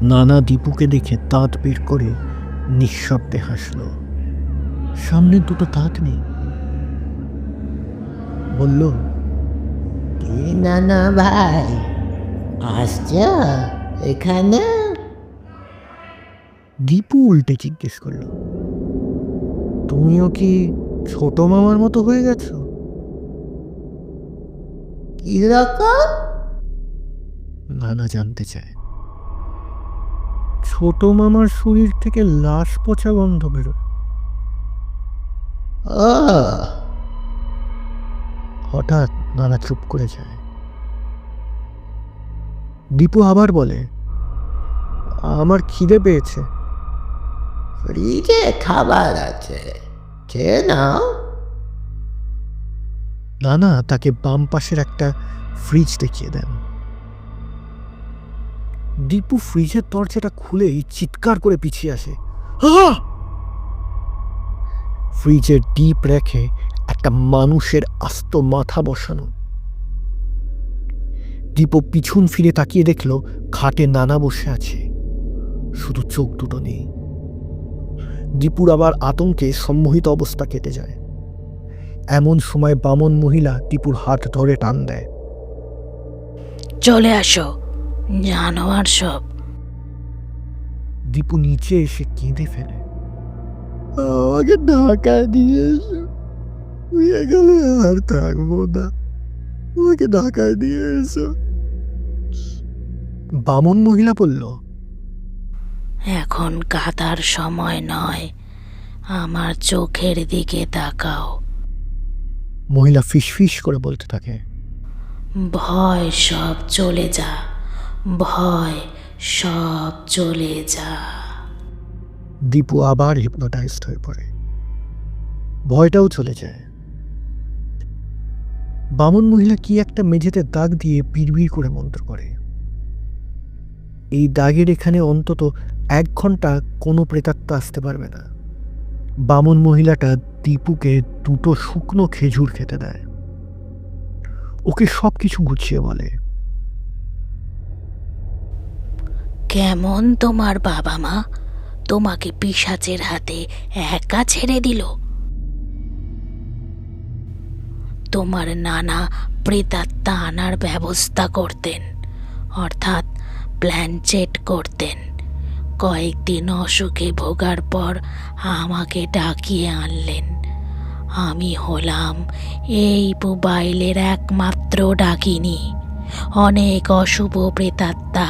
নানা দীপুকে দেখে দাঁত বের করে নিঃশব্দে হাসল। সামনে দুটো দাঁত নেই। বলল, কি নানা ভাই, আসছ এখানে? দীপু উল্টে জিজ্ঞেস করল, তুমিও কি ছোট মামার মতো হয়ে গেছো? কিরকম? নানা জানতে চায়। ছোট মামার শরীর থেকে লাশ পচা গন্ধ বেরোয়। ও, হঠাৎ নানা চুপ করে যায়। দীপু আবার বলে, আমার খিদে পেয়েছে। ফ্রিজে খাবার আছে, খেয়ে নাও। নানা তাকে বাম পাশের একটা ফ্রিজ দেখিয়ে দেন। দীপু ফ্রিজের দরজাটা খুলেই চিৎকার করে পিছিয়ে আসে। আহ! ফ্রিজের ডিপ রেখে একটা মানুষের আস্ত মাথা বসানো। দীপু পিছন ফিরে তাকিয়ে দেখল খাটে নানা বসে আছে, শুধু চোখ দুটো নেই। দীপুর আবার আতঙ্কে সম্মোহিত অবস্থা কেটে যায়। এমন সময় বামন মহিলা দীপুর হাত ধরে টান দেয়। চলে আসো, জানোয়ার সব। দীপু নিচে এসে কেঁদে ফেলে। আমাকে ঢাকা দিয়ে এসো, শুয়ে গেলে আর থাকবো না, আমাকে ঢাকায় দিয়ে এসো। বামন মহিলা বলল, এখন কাঁদার সময় নয়, আমার চোখের দিকে তাকাও। মহিলা ফিসফিস করে বলতে থাকে, ভয় সব চলে যা, ভয় সব চলে যা। দীপু আবার হিপনোটাইজড হয়ে পড়ে। ভয়টাও চলে যায়। বামন মহিলা কি একটা মেঝেতে দাগ দিয়ে বিড়বিড় করে মন্ত্র করে। এই দাগের এখানে অন্তত 1 ঘন্টা কোনো প্রেতাত্মা আসতে পারবে না। বামন মহিলাটা দীপুকে 2টো শুকনো খেজুর খেতে দেয়। ওকে সবকিছু গুছিয়ে বলে, কেমন তোমার বাবা মা? তোমাকে পিশাচের হাতে একা ছেড়ে দিল? তোমার নানা প্রেতাত্মা আনার ব্যবস্থা করতেন, অর্থাৎ প্ল্যানচেট করতেন। কয়েকদিন অসুখে ভোগার পর আমাকে ডাকিয়ে আনলেন। আমি হলাম এই মোবাইলের একমাত্র ডাকিনী। অনেক অশুভ প্রেতাত্মা